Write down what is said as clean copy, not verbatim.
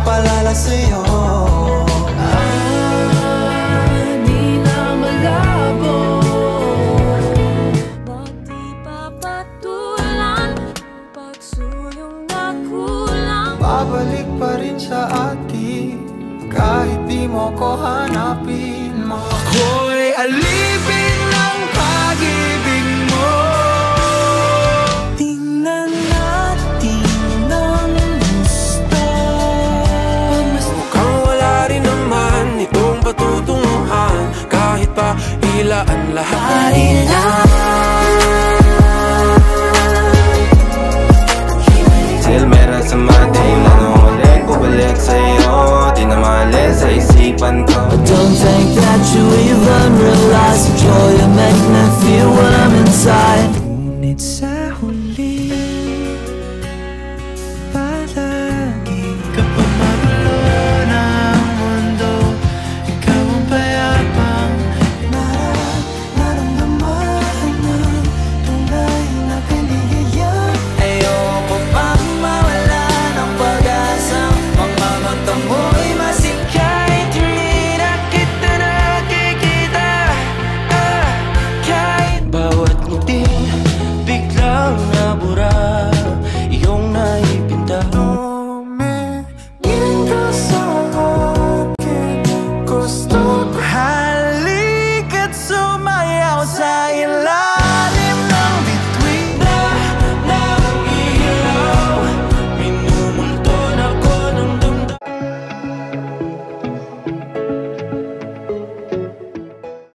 magpapaalala sa'yo. Di na malabo, ba't di papatulan pagsuyong na kulang? Babalik pa rin sa atin kahit di mo ko hanapin mo. Ako'y alipin ng pag-ibig mo. Tingnan natin ang gusto. Mukhang wala rin naman itong patutunguhan, kahit pa ilaan lahat. Still meron sa mating nanungulit ko balik sa'yo. Di na maalis sa isipan ko. I don't think that you even realize the joy you make me feel when I'm inside. Ngunit sa huli, pala